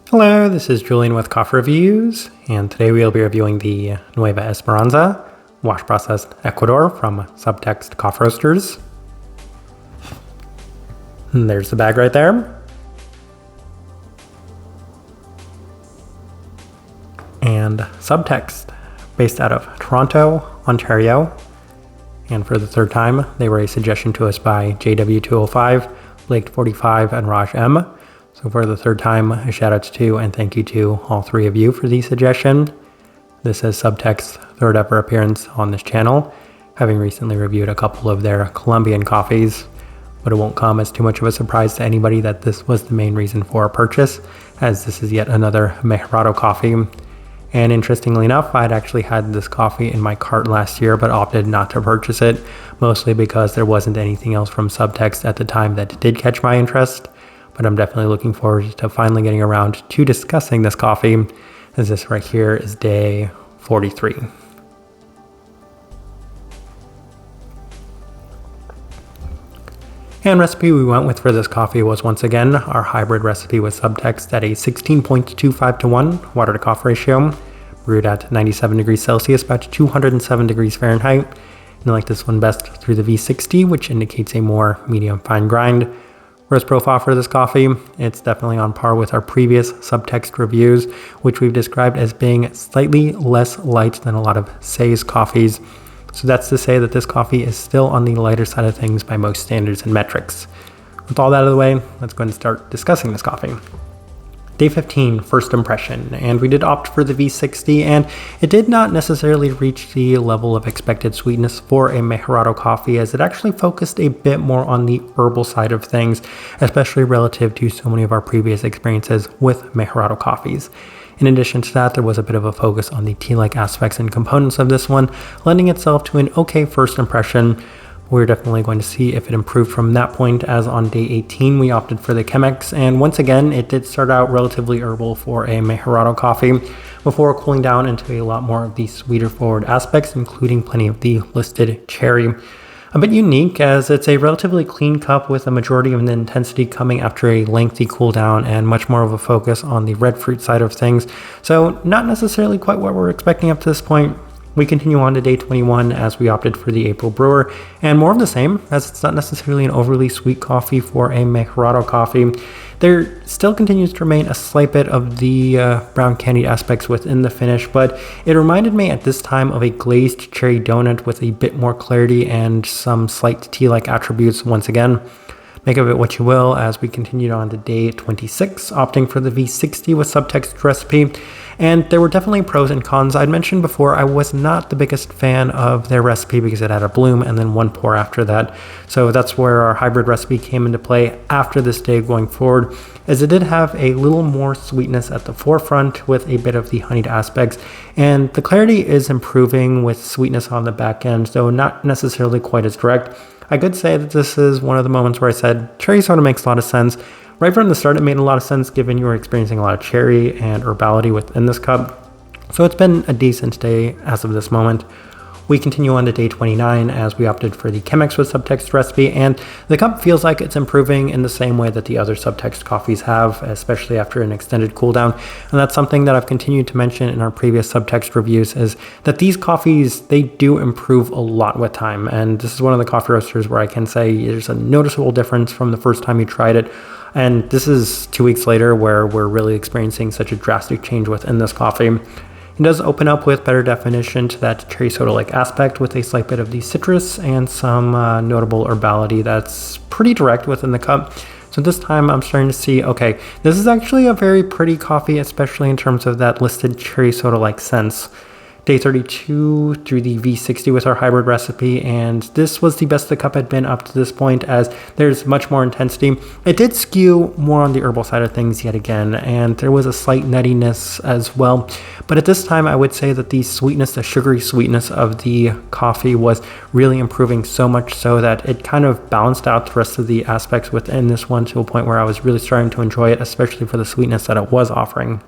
Hello, this is Julian with Coffee Reviews, and today we'll be reviewing the Nueva Esperanza wash processed Ecuador from Subtext Coffee Roasters. And there's the bag right there. And Subtext, based out of Toronto, Ontario. And for the third time, they were a suggestion to us by JW205, Blake45, and Raj M. So for the third time, a shout out to and thank you to all three of you for the suggestion. This is Subtext's third ever appearance on this channel, having recently reviewed a couple of their Colombian coffees, but it won't come as too much of a surprise to anybody that this was the main reason for our purchase, as this is yet another Mejorado coffee. And interestingly enough, I'd actually had this coffee in my cart last year, but opted not to purchase it, mostly because there wasn't anything else from Subtext at the time that did catch my interest. But I'm definitely looking forward to finally getting around to discussing this coffee, as this right here is day 43. And recipe we went with for this coffee was once again our hybrid recipe with Subtext at a 16.25 to 1 water to coffee ratio, brewed at 97 degrees Celsius, about 207 degrees Fahrenheit. And I like this one best through the V60, which indicates a more medium fine grind. Roast profile for this coffee, it's definitely on par with our previous Subtext reviews, which we've described as being slightly less light than a lot of Say's coffees. So that's to say that this coffee is still on the lighter side of things by most standards and metrics. With all that out of the way, let's go ahead and start discussing this coffee. Day 15, first impression, and we did opt for the V60, and it did not necessarily reach the level of expected sweetness for a Mejorado coffee, as it actually focused a bit more on the herbal side of things, especially relative to so many of our previous experiences with Mejorado coffees. In addition to that, there was a bit of a focus on the tea-like aspects and components of this one, lending itself to an okay first impression. We're definitely going to see if it improved from that point, as on day 18 we opted for the Chemex, and once again it did start out relatively herbal for a Mejorado coffee before cooling down into a lot more of the sweeter forward aspects, including plenty of the listed cherry. A bit unique, as it's a relatively clean cup with a majority of the intensity coming after a lengthy cool down and much more of a focus on the red fruit side of things, so not necessarily quite what we're expecting up to this point. We continue on to day 21 as we opted for the April brewer, and more of the same, as it's not necessarily an overly sweet coffee for a Mejorado coffee. There still continues to remain a slight bit of the brown candied aspects within the finish, but it reminded me at this time of a glazed cherry donut with a bit more clarity and some slight tea-like attributes once again. Make of it what you will, as we continued on to day 26, opting for the V60 with Subtext recipe. And there were definitely pros and cons. I'd mentioned before I was not the biggest fan of their recipe because it had a bloom and then one pour after that. So that's where our hybrid recipe came into play after this day going forward, as it did have a little more sweetness at the forefront with a bit of the honeyed aspects. And the clarity is improving with sweetness on the back end, though not necessarily quite as direct. I could say that this is one of the moments where I said cherry soda makes a lot of sense. Right from the start, it made a lot of sense given you were experiencing a lot of cherry and herbality within this cup. So it's been a decent day as of this moment. We continue on to day 29 as we opted for the Chemex with Subtext recipe, and the cup feels like it's improving in the same way that the other Subtext coffees have, especially after an extended cool down. And that's something that I've continued to mention in our previous Subtext reviews, is that these coffees, they do improve a lot with time. And this is one of the coffee roasters where I can say there's a noticeable difference from the first time you tried it. And this is 2 weeks later where we're really experiencing such a drastic change within this coffee. It does open up with better definition to that cherry soda-like aspect, with a slight bit of the citrus and some notable herbality that's pretty direct within the cup. So this time I'm starting to see, okay, this is actually a very pretty coffee, especially in terms of that listed cherry soda-like sense. Day 32 through the V60 with our hybrid recipe, and this was the best the cup had been up to this point, as there's much more intensity. It did skew more on the herbal side of things yet again, and there was a slight nuttiness as well. But at this time, I would say that the sweetness, the sugary sweetness of the coffee was really improving, so much so that it kind of balanced out the rest of the aspects within this one to a point where I was really starting to enjoy it, especially for the sweetness that it was offering.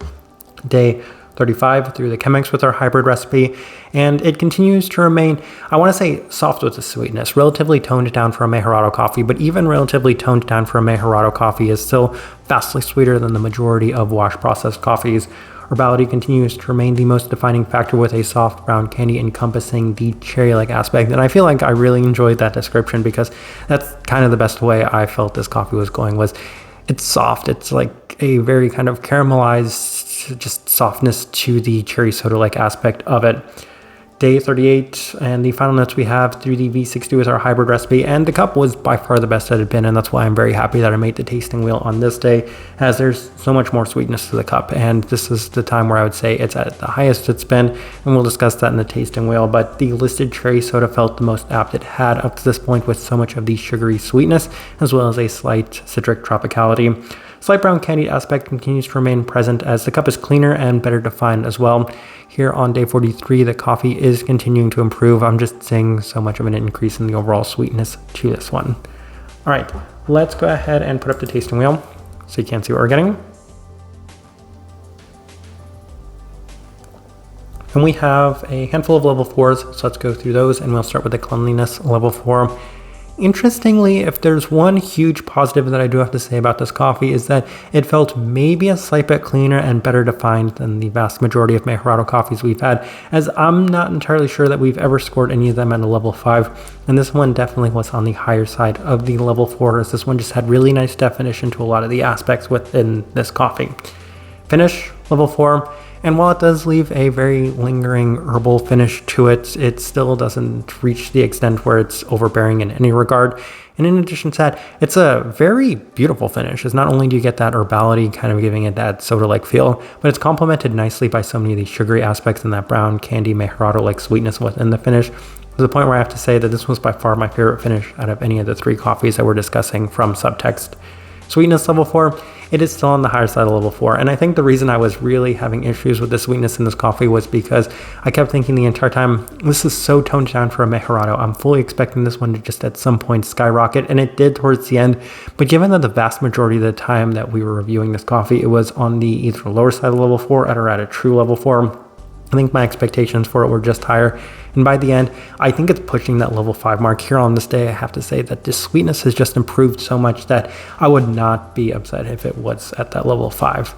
Day 35 through the Chemex with our hybrid recipe, and it continues to remain, I want to say, soft with the sweetness, relatively toned down for a Mejorado coffee, but even relatively toned down for a Mejorado coffee is still vastly sweeter than the majority of wash processed coffees. Herbality continues to remain the most defining factor with a soft brown candy encompassing the cherry-like aspect. And I feel like I really enjoyed that description because that's kind of the best way I felt this coffee was going. Was it's soft. It's like a very kind of caramelized just softness to the cherry soda-like aspect of it. Day 38, and the final notes we have through the V60 with our hybrid recipe, and the cup was by far the best that it had been, and that's why I'm very happy that I made the tasting wheel on this day, as there's so much more sweetness to the cup, and this is the time where I would say it's at the highest it's been, and we'll discuss that in the tasting wheel, but the listed cherry soda felt the most apt it had up to this point with so much of the sugary sweetness, as well as a slight citric tropicality. Slight brown candy aspect continues to remain present as the cup is cleaner and better defined as well. Here on day 43, the coffee is continuing to improve. I'm just seeing so much of an increase in the overall sweetness to this one. All right, let's go ahead and put up the tasting wheel so you can see what we're getting. And we have a handful of level 4s, so let's go through those, and we'll start with the cleanliness level 4. Interestingly, if there's one huge positive that I do have to say about this coffee is that it felt maybe a slight bit cleaner and better defined than the vast majority of Mejorado coffees we've had, as I'm not entirely sure that we've ever scored any of them at a level 5, and this one definitely was on the higher side of the level 4, as this one just had really nice definition to a lot of the aspects within this coffee. Finish, level 4. And while it does leave a very lingering herbal finish to it, it still doesn't reach the extent where it's overbearing in any regard. And in addition to that, it's a very beautiful finish, as not only do you get that herbality kind of giving it that soda-like feel, but it's complemented nicely by so many of the sugary aspects and that brown candy Mejorado-like sweetness within the finish, to the point where I have to say that this was by far my favorite finish out of any of the 3 coffees that we're discussing from Subtext. Sweetness level 4, it is still on the higher side of level 4, and I think the reason I was really having issues with the sweetness in this coffee was because I kept thinking the entire time, this is so toned down for a Mejorado. I'm fully expecting this one to just at some point skyrocket, and it did towards the end, but given that the vast majority of the time that we were reviewing this coffee, it was on the either lower side of level 4 or at a true level 4, I think my expectations for it were just higher, and by the end, I think it's pushing that level 5 mark. Here on this day, I have to say that the sweetness has just improved so much that I would not be upset if it was at that level 5.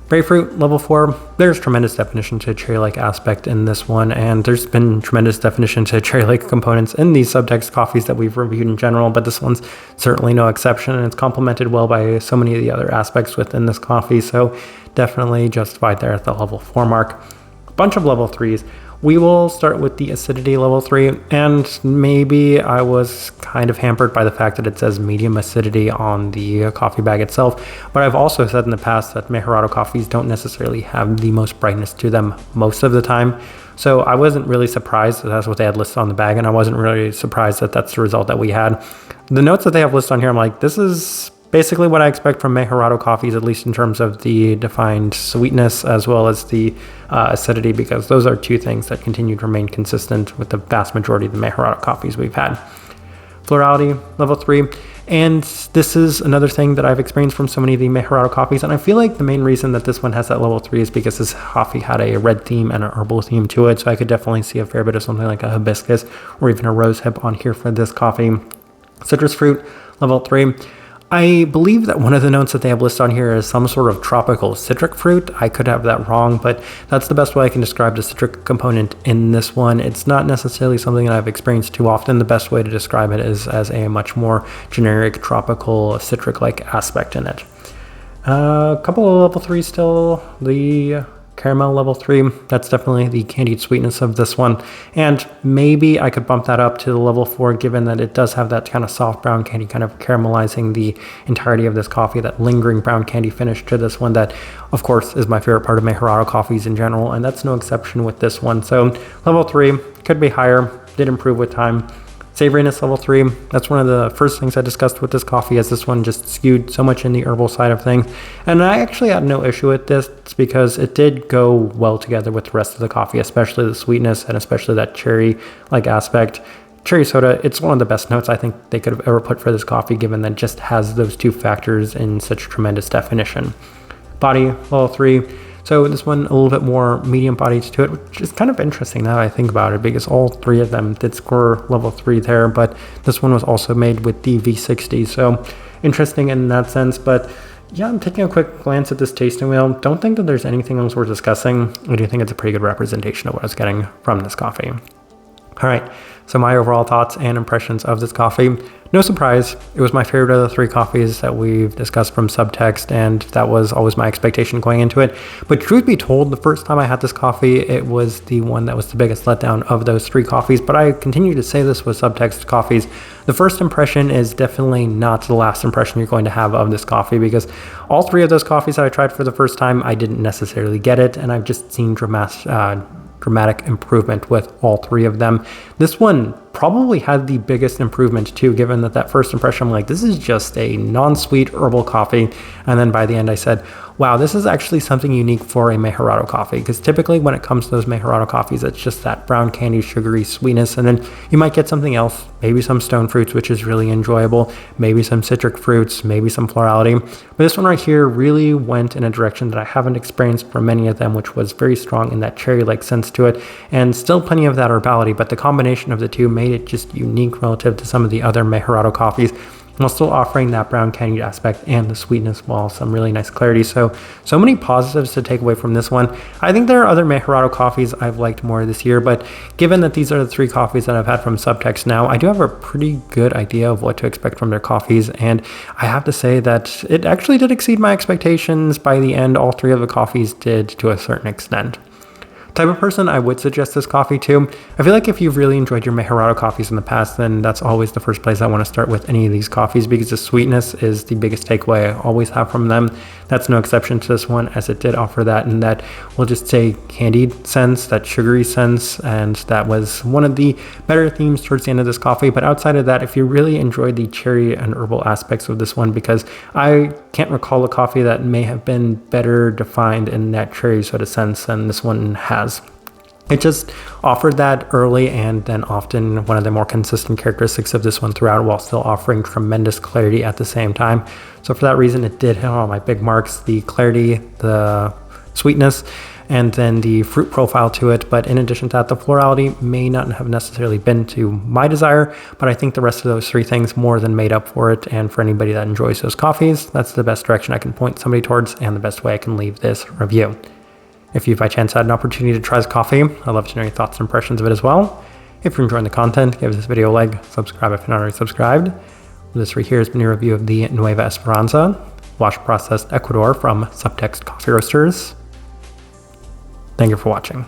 Grapefruit, level 4, there's tremendous definition to cherry-like aspect in this one, and there's been tremendous definition to cherry-like components in these Subtext coffees that we've reviewed in general, but this one's certainly no exception, and it's complemented well by so many of the other aspects within this coffee, so definitely justified there at the level 4 mark. Bunch of level 3s. We will start with the acidity level 3, and maybe I was kind of hampered by the fact that it says medium acidity on the coffee bag itself, but I've also said in the past that Mejorado coffees don't necessarily have the most brightness to them most of the time, so I wasn't really surprised that that's what they had listed on the bag, and I wasn't really surprised that that's the result that we had. The notes that they have listed on here, I'm like, this is basically what I expect from Mejorado coffees, at least in terms of the defined sweetness as well as the acidity, because those are 2 things that continue to remain consistent with the vast majority of the Mejorado coffees we've had. Florality, level 3. And this is another thing that I've experienced from so many of the Mejorado coffees, and I feel like the main reason that this one has that level 3 is because this coffee had a red theme and an herbal theme to it, so I could definitely see a fair bit of something like a hibiscus or even a rosehip on here for this coffee. Citrus fruit, level 3. I believe that one of the notes that they have listed on here is some sort of tropical citric fruit. I could have that wrong, but that's the best way I can describe the citric component in this one. It's not necessarily something that I've experienced too often. The best way to describe it is as a much more generic tropical citric-like aspect in it. A couple of level 3 still. The caramel level 3, that's definitely the candied sweetness of this one, and maybe I could bump that up to the level 4 given that it does have that kind of soft brown candy kind of caramelizing the entirety of this coffee, that lingering brown candy finish to this one that of course is my favorite part of Mejorado coffees in general, and that's no exception with this one. So level 3 could be higher, did improve with time. Savoriness level 3, that's one of the first things I discussed with this coffee, as this one just skewed so much in the herbal side of things. And I actually had no issue with this because it did go well together with the rest of the coffee, especially the sweetness and especially that cherry-like aspect. Cherry soda, it's one of the best notes I think they could have ever put for this coffee, given that it just has those 2 factors in such tremendous definition. Body, level 3. So this one a little bit more medium bodied to it, which is kind of interesting now that I think about it, because all three of them did score level 3 there, but this one was also made with the V60, so interesting in that sense. But yeah, I'm taking a quick glance at this tasting wheel. Don't think that there's anything else worth discussing. I do think it's a pretty good representation of what I was getting from this coffee. All right, so my overall thoughts and impressions of this coffee. No surprise, it was my favorite of the 3 coffees that we've discussed from Subtext, and that was always my expectation going into it. But truth be told, the first time I had this coffee, it was the one that was the biggest letdown of those 3 coffees, but I continue to say this with Subtext coffees. The first impression is definitely not the last impression you're going to have of this coffee, because all 3 of those coffees that I tried for the first time, I didn't necessarily get it, and I've just seen dramatic improvement with all 3 of them. This one probably had the biggest improvement too, given that first impression, I'm like, this is just a non-sweet herbal coffee. And then by the end I said, wow, this is actually something unique for a Mejorado coffee, because typically when it comes to those Mejorado coffees, it's just that brown candy sugary sweetness, and then you might get something else, maybe some stone fruits, which is really enjoyable, maybe some citric fruits, maybe some florality. But this one right here really went in a direction that I haven't experienced from many of them, which was very strong in that cherry-like sense to it, and still plenty of that herbality, but the combination of the two made it just unique relative to some of the other Mejorado coffees, while still offering that brown candy aspect and the sweetness while some really nice clarity. So many positives to take away from this one. I think there are other Mejorado coffees I've liked more this year, but given that these are the 3 coffees that I've had from Subtext now, I do have a pretty good idea of what to expect from their coffees, and I have to say that it actually did exceed my expectations. By the end, all 3 of the coffees did to a certain extent. Type of person I would suggest this coffee to. I feel like if you've really enjoyed your Mejorado coffees in the past, then that's always the first place I want to start with any of these coffees, because the sweetness is the biggest takeaway I always have from them. That's no exception to this one, as it did offer that, and that we'll just say candied sense, that sugary sense, and that was one of the better themes towards the end of this coffee. But outside of that, if you really enjoyed the cherry and herbal aspects of this one, because I can't recall a coffee that may have been better defined in that cherry sort of sense than this one has. It just offered that early, and then often one of the more consistent characteristics of this one throughout, while still offering tremendous clarity at the same time. So for that reason, it did hit all my big marks: the clarity, the sweetness, and then the fruit profile to it. But in addition to that, the florality may not have necessarily been to my desire, but I think the rest of those 3 things more than made up for it. And for anybody that enjoys those coffees, that's the best direction I can point somebody towards, and the best way I can leave this review. If you by chance had an opportunity to try this coffee, I'd love to know your thoughts and impressions of it as well. If you're enjoying the content, give this video a like, subscribe if you're not already subscribed. This right here has been a review of the Nueva Esperanza wash processed Ecuador from Subtext Coffee Roasters. Thank you for watching.